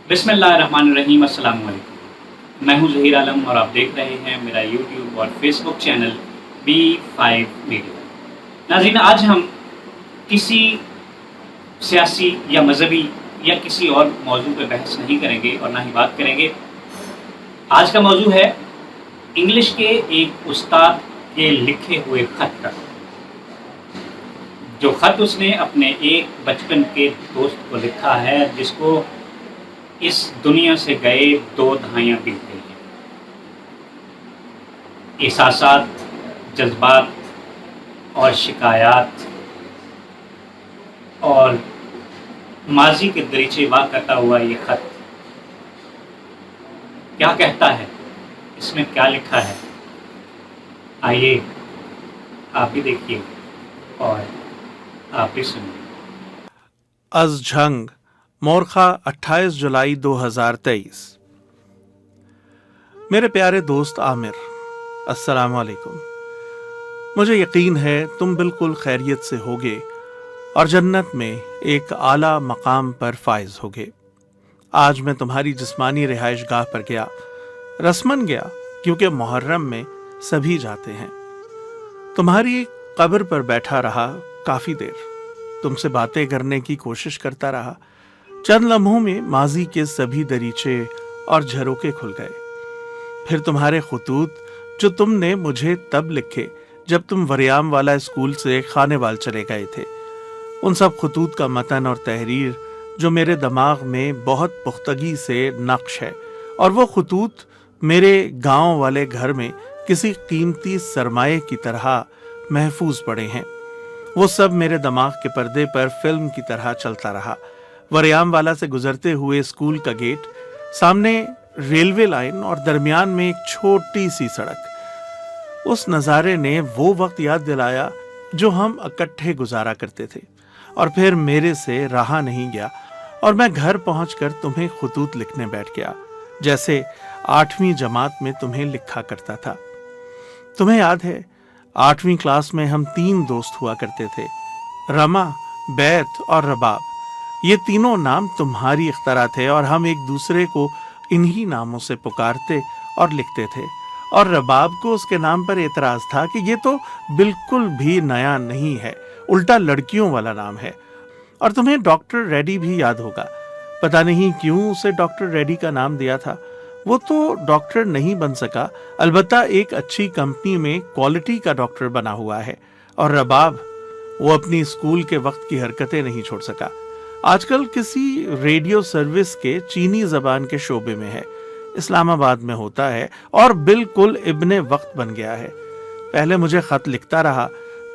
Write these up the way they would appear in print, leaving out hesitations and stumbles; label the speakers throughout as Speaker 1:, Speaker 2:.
Speaker 1: बिस्मिल्लाहिर्रहमानिर्रहीम। अस्सलाम वालेकुम। मैं हूं ज़हीर आलम और आप देख रहे हैं मेरा यूट्यूब और फेसबुक चैनल B5 मीडिया। नाज़रीन, आज हम किसी सियासी या मजहबी या किसी और मौजू पर बहस नहीं करेंगे और ना ही बात करेंगे। आज का मौजू है इंग्लिश के एक उस्ताद के लिखे हुए ख़त का, जो ख़त उसने अपने एक बचपन के दोस्त को लिखा है, जिसको इस दुनिया से गए 2 दहाइयाँ बीत गई हैं। एहसासात, जज्बात और शिकायत और माजी के दरीचे वाह करता हुआ ये ख़त क्या कहता है, इसमें क्या लिखा है, आइए आप भी देखिए और आप भी सुनिए।
Speaker 2: از جھنگ مورخہ 28 جولائی 2023۔ میرے پیارے دوست عامر، السلام علیکم۔ مجھے یقین ہے تم بالکل خیریت سے ہوگے اور جنت میں ایک اعلیٰ مقام پر فائز ہوگے۔ آج میں تمہاری جسمانی رہائش گاہ پر گیا، رسماً گیا کیونکہ محرم میں سبھی جاتے ہیں۔ تمہاری قبر پر بیٹھا رہا کافی دیر، تم سے باتیں کرنے کی کوشش کرتا رہا۔ چند لمحوں میں ماضی کے سبھی دریچے اور جھروکے کھل گئے۔ پھر تمہارے خطوط جو تم نے مجھے تب لکھے جب تم وریام والا اسکول سے خانے وال چلے گئے تھے، ان سب خطوط کا متن اور تحریر جو میرے دماغ میں بہت پختگی سے نقش ہے، اور وہ خطوط میرے گاؤں والے گھر میں کسی قیمتی سرمایے کی طرح محفوظ پڑے ہیں۔ وہ سب میرے دماغ کے پردے پر فلم کی طرح چلتا رہا۔ وریام والا سے گزرتے ہوئے اسکول کا گیٹ، سامنے ریلوے لائن اور درمیان میں ایک چھوٹی سی سڑک، اس نظارے نے وہ وقت یاد دلایا جو ہم اکٹھے گزارا کرتے تھے، اور پھر میرے سے رہا نہیں گیا اور میں گھر پہنچ کر تمہیں خطوط لکھنے بیٹھ گیا، جیسے 8ویں جماعت میں تمہیں لکھا کرتا تھا۔ تمہیں یاد ہے 8ویں کلاس میں ہم 3 دوست ہوا کرتے تھے، رما، بیت اور رباب۔ یہ تینوں نام تمہاری اختراع تھے اور ہم ایک دوسرے کو انہی ناموں سے پکارتے اور لکھتے تھے، اور رباب کو اس کے نام پر اعتراض تھا کہ یہ تو بالکل بھی نیا نہیں ہے، الٹا لڑکیوں والا نام ہے۔ اور تمہیں ڈاکٹر ریڈی بھی یاد ہوگا، پتہ نہیں کیوں اسے ڈاکٹر ریڈی کا نام دیا تھا۔ وہ تو ڈاکٹر نہیں بن سکا، البتہ ایک اچھی کمپنی میں کوالٹی کا ڈاکٹر بنا ہوا ہے۔ اور رباب، وہ اپنی اسکول کے وقت کی حرکتیں نہیں چھوڑ سکا، آج کل کسی ریڈیو سروس کے چینی زبان کے شعبے میں ہے، اسلام آباد میں ہوتا ہے اور بالکل ابن وقت بن گیا ہے۔ پہلے مجھے خط لکھتا رہا،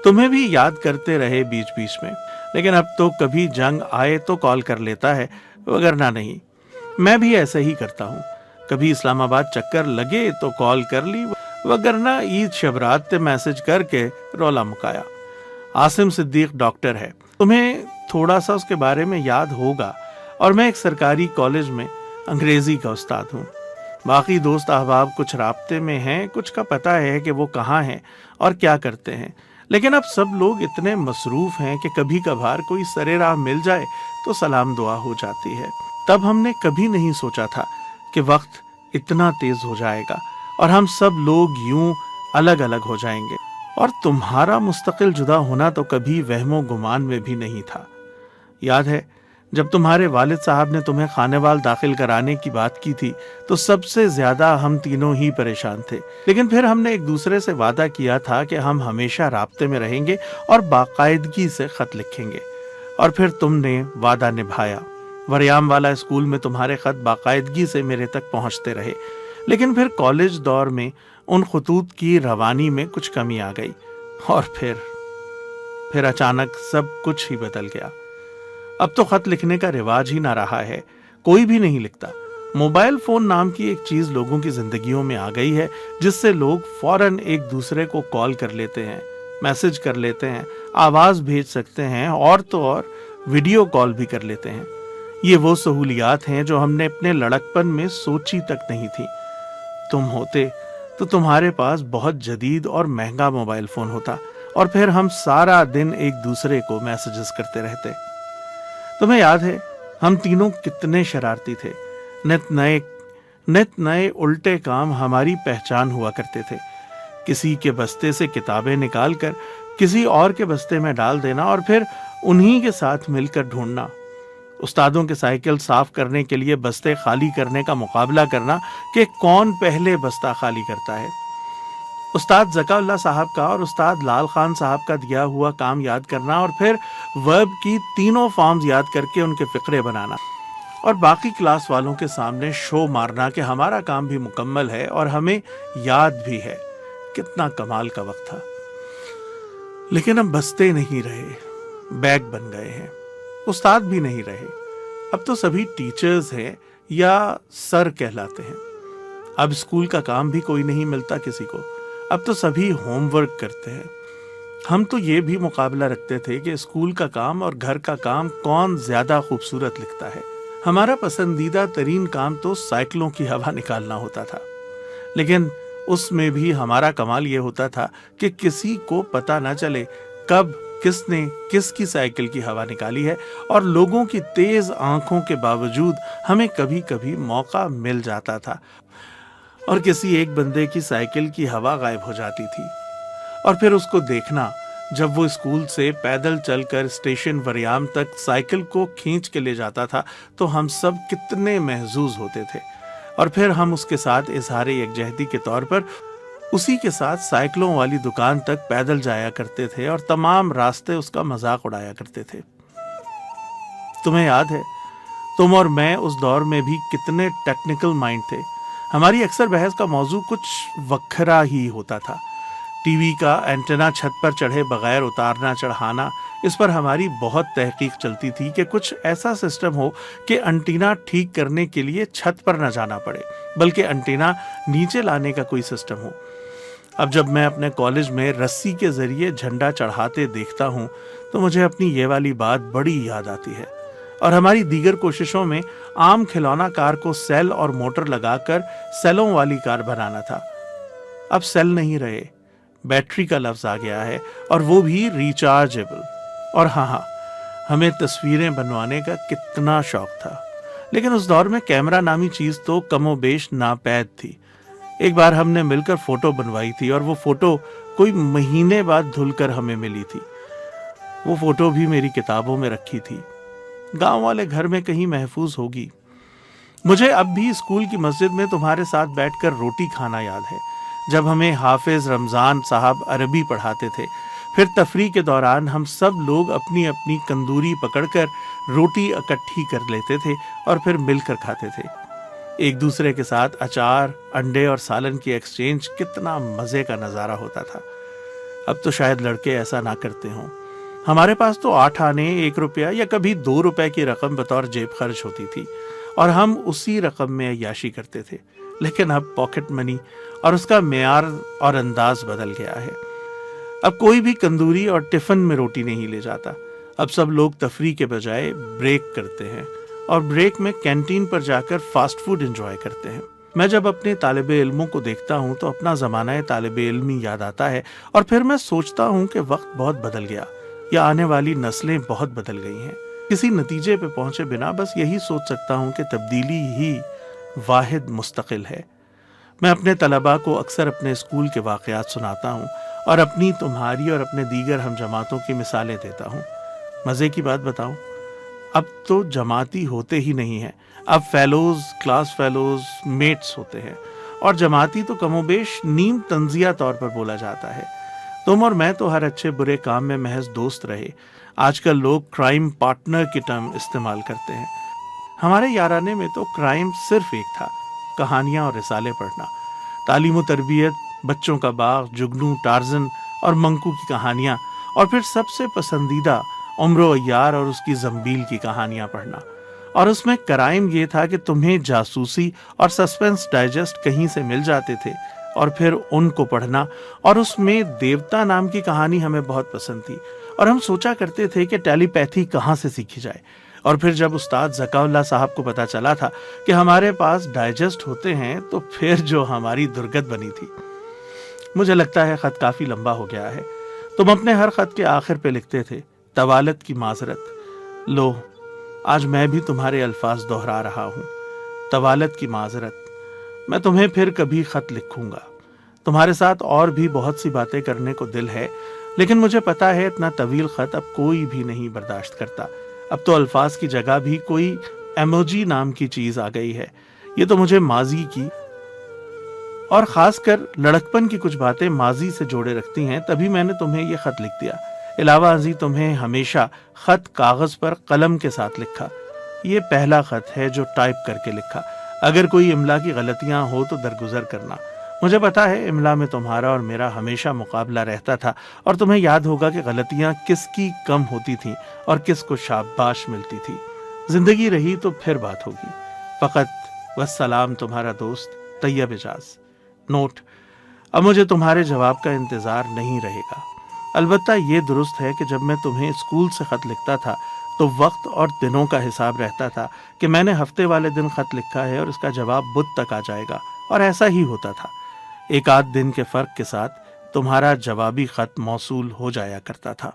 Speaker 2: تمہیں بھی یاد کرتے رہے بیچ بیچ میں، لیکن اب تو کبھی جنگ آئے تو کال کر لیتا ہے، وگرنہ نہیں۔ میں بھی ایسا ہی کرتا ہوں، کبھی اسلام آباد چکر لگے تو کال کر لی، وگرنہ عید شبرات تے میسج کر کے رولا مکایا۔ عاصم صدیق ڈاکٹر ہے، تمہیں تھوڑا سا اس کے بارے میں یاد ہوگا، اور میں ایک سرکاری کالج میں انگریزی کا استاد ہوں۔ باقی دوست احباب کچھ رابطے میں ہیں، کچھ کا پتہ ہے کہ وہ کہاں ہیں اور کیا کرتے ہیں، لیکن اب سب لوگ اتنے مصروف ہیں کہ کبھی کبھار کوئی سرے راہ مل جائے تو سلام دعا ہو جاتی ہے۔ تب ہم نے کبھی نہیں سوچا تھا کہ وقت اتنا تیز ہو جائے گا اور ہم سب لوگ یوں الگ الگ ہو جائیں گے، اور تمہارا مستقل جدا ہونا تو کبھی وہم و گمان میں بھی نہیں تھا۔ یاد ہے جب تمہارے والد صاحب نے تمہیں خانے وال داخل کرانے کی بات کی تھی تو سب سے زیادہ ہم تینوں ہی پریشان تھے، لیکن پھر ہم نے ایک دوسرے سے وعدہ کیا تھا کہ ہم ہمیشہ رابطے میں رہیں گے اور باقاعدگی سے خط لکھیں گے، اور پھر تم نے وعدہ نبھایا۔ وریام والا اسکول میں تمہارے خط باقاعدگی سے میرے تک پہنچتے رہے، لیکن پھر کالج دور میں ان خطوط کی روانی میں کچھ کمی آ گئی، اور پھر اچانک سب کچھ ہی بدل گیا۔ اب تو خط لکھنے کا رواج ہی نہ رہا ہے، کوئی بھی نہیں لکھتا۔ موبائل فون نام کی ایک چیز لوگوں کی زندگیوں میں آ گئی ہے، جس سے لوگ فوراً ایک دوسرے کو کال کر لیتے ہیں، میسج کر لیتے ہیں، آواز بھیج سکتے ہیں، اور تو اور ویڈیو کال بھی کر لیتے ہیں۔ یہ وہ سہولیات ہیں جو ہم نے اپنے لڑکپن میں سوچی تک نہیں تھی۔ تم ہوتے تو تمہارے پاس بہت جدید اور مہنگا موبائل فون ہوتا، اور پھر ہم سارا دن ایک دوسرے کو میسجز کرتے رہتے۔ تمہیں یاد ہے ہم تینوں کتنے شرارتی تھے، नित नए उल्टे काम हमारी पहचान हुआ करते थे। किसी के बस्ते से किताबें निकाल कर किसी और के बस्ते में डाल देना और फिर उन्हीं के साथ मिलकर ढूंढना। उस्तादों के साइकिल साफ करने के लिए बस्ते खाली करने का मुकाबला करना कि कौन पहले बस्ता खाली करता है। उस्ताद ज़काउल्लाह साहब का और उस्ताद लाल खान साहब का दिया हुआ काम याद करना और फिर वर्ब की तीनों फॉर्म्स याद करके उनके फिक्रे बनाना और बाकी क्लास वालों के सामने शो मारना कि हमारा काम भी मुकम्मल है और हमें याद भी है। कितना कमाल का वक्त था। लेकिन अब बस्ते नहीं रहे, बैग बन गए हैं। उस्ताद भी नहीं रहे, अब तो सभी टीचर्स हैं या सर कहलाते हैं। अब स्कूल का काम भी कोई नहीं मिलता किसी को, अब तो सभी होमवर्क करते हैं। हम तो ये भी मुकाबला रखते थे कि स्कूल का काम और घर का काम कौन ज्यादा खूबसूरत लिखता है। हमारा पसंदीदा तरीन काम तो साइकिलों की हवा निकालना होता था, लेकिन उसमें भी हमारा कमाल ये होता था कि किसी को पता ना चले कब किसने किसकी साइकिल की हवा निकाली है और लोगों की तेज आंखों के बावजूद हमें कभी कभी मौका मिल जाता था और किसी एक बंदे की साइकिल की हवा गायब हो जाती थी और फिर उसको देखना जब वो स्कूल से पैदल चलकर स्टेशन वरियाम तक साइकिल को खींच के ले जाता था तो हम सब कितने महजूज होते थे और फिर हम उसके साथ इजहारे यकजहती के तौर पर उसी के साथ साइकिलों वाली दुकान तक पैदल जाया करते थे और तमाम रास्ते उसका मजाक उड़ाया करते थे। तुम्हें याद है, तुम और मैं उस दौर में भी कितने टेक्निकल माइंड थे। हमारी अक्सर बहस का मौजू कुछ वखरा ही होता था। टीवी का एंटेना छत पर चढ़े बगैर उतारना चढ़ाना, इस पर हमारी बहुत तहकीक चलती थी कि कुछ ऐसा सिस्टम हो कि एंटीना ठीक करने के लिए छत पर न जाना पड़े, बल्कि एंटीना नीचे लाने का कोई सिस्टम हो। अब जब मैं अपने कॉलेज में रस्सी के जरिए झंडा चढ़ाते देखता हूँ तो मुझे अपनी ये वाली बात बड़ी याद आती है और हमारी दीगर कोशिशों में आम खिलौना कार को सेल और मोटर लगाकर सेलों वाली कार बनाना था। अब सेल नहीं रहे, बैटरी का लफ्ज आ गया है और वो भी रिचार्जेबल। और हाँ, हमें तस्वीरें बनवाने का कितना शौक था, लेकिन उस दौर में कैमरा नामी चीज तो कमोबेश नापैद थी। एक बार हमने मिलकर फोटो बनवाई थी और वो फोटो कोई महीने बाद धुलकर हमें मिली थी। वो फोटो भी मेरी किताबों में रखी थी, गांव वाले घर में कहीं महफूज होगी। मुझे अब भी स्कूल की मस्जिद में तुम्हारे साथ बैठकर रोटी खाना याद है, जब हमें हाफिज रमजान साहब अरबी पढ़ाते थे। फिर तफरी के दौरान हम सब लोग अपनी अपनी कंदूरी पकड़कर रोटी इकट्ठी कर लेते थे और फिर मिलकर खाते थे। एक दूसरे के साथ अचार, अंडे और सालन की एक्सचेंज कितना मजे का नजारा होता था। अब तो शायद लड़के ऐसा ना करते हों। हमारे पास तो 8 आने, 1 रुपया या कभी 2 रुपए की रकम बतौर जेब खर्च होती थी और हम उसी रकम में अय्याशी करते थे। लेकिन अब पॉकेट मनी और उसका मेयार और अंदाज बदल गया है। अब कोई भी कंदूरी और टिफिन में रोटी नहीं ले जाता। अब सब लोग तफरी के बजाय ब्रेक करते हैं और ब्रेक में कैंटीन पर जाकर फास्ट फूड एंजॉय करते हैं। मैं जब अपने तालिबे इल्मों को देखता हूँ तो अपना ज़माना तालिबे इल्मी याद आता है और फिर मैं सोचता हूँ कि वक्त बहुत बदल गया या आने वाली नस्लें बहुत बदल गई हैं। किसी नतीजे पे पहुंचे बिना बस यही सोच सकता हूँ कि तब्दीली ही वाहिद मुस्तकिल है। मैं अपने तलबा को अक्सर अपने स्कूल के वाक़यात सुनाता हूँ और अपनी, तुम्हारी और अपने दीगर हम जमातों की मिसालें देता हूँ। मज़े की बात बताऊँ, अब तो जमाती होते ही नहीं हैं। अब फेलोज, क्लास फेलोज, मेट्स होते हैं और जमाती तो कमोबेश नीम तंजिया तौर पर बोला जाता है। तुम और मैं तो हर अच्छे बुरे काम में महज दोस्त रहे। आजकल लोग क्राइम पार्टनर की टर्म इस्तेमाल करते हैं। हमारे याराने में तो क्राइम सिर्फ एक था, कहानियाँ और रिसाले पढ़ना। तालीम व तरबियत, बच्चों का बाग, जुगनू, टार्जन और मंकू की कहानियाँ और फिर सबसे पसंदीदा उम्र अय्यार और उसकी जंबील की कहानियाँ पढ़ना। और उसमें क्राइम ये था कि तुम्हें जासूसी और सस्पेंस डाइजेस्ट कहीं से मिल जाते थे और फिर उनको पढ़ना। और उसमें देवता नाम की कहानी हमें बहुत पसंद थी और हम सोचा करते थे कि टेलीपैथी कहाँ से सीखी जाए। और फिर जब उस्ताद ज़काउल्लाह साहब को पता चला था कि हमारे पास डाइजेस्ट होते हैं तो फिर जो हमारी दुर्गत बनी थी। मुझे लगता है ख़त काफ़ी लंबा हो गया है। तुम अपने हर ख़त के आखिर पे लिखते थे, तवालत की माजरत। लो, आज मैं भी तुम्हारे अल्फाज दोहरा रहा हूँ। طوالت کی معذرت. میں تمہیں پھر کبھی خط لکھوں گا. تمہارے ساتھ اور بھی بہت سی باتیں کرنے کو دل ہے، لیکن مجھے پتا ہے اتنا طویل خط اب کوئی بھی نہیں برداشت کرتا. اب تو الفاظ کی جگہ بھی کوئی ایموجی نام کی چیز آ گئی ہے. یہ تو مجھے ماضی کی اور خاص کر لڑکپن کی کچھ باتیں ماضی سے جوڑے رکھتی ہیں. تبھی میں نے تمہیں یہ خط لکھ دیا. علاوہ ازیں تمہیں ہمیشہ خط کاغذ پر قلم کے ساتھ لکھا. یہ پہلا خط ہے جو ٹائپ کر کے لکھا. اگر کوئی املا کی غلطیاں ہو تو درگزر کرنا. مجھے پتا ہے املا میں تمہارا اور میرا ہمیشہ مقابلہ رہتا تھا، اور تمہیں یاد ہوگا کہ غلطیاں کس کی کم ہوتی تھیں اور کس کو شاباش ملتی تھی. زندگی رہی تو پھر بات ہوگی. فقط والسلام، تمہارا دوست طیب اجاز. نوٹ: اب مجھے تمہارے جواب کا انتظار نہیں رہے گا. البتہ یہ درست ہے کہ جب میں تمہیں اسکول سے خط لکھتا تھا تو وقت اور دنوں کا حساب رہتا تھا کہ میں نے ہفتے والے دن خط لکھا ہے اور اس کا جواب بدھ تک آ جائے گا، اور ایسا ہی ہوتا تھا. ایک آدھ دن کے فرق کے ساتھ تمہارا جوابی خط موصول ہو جایا کرتا تھا.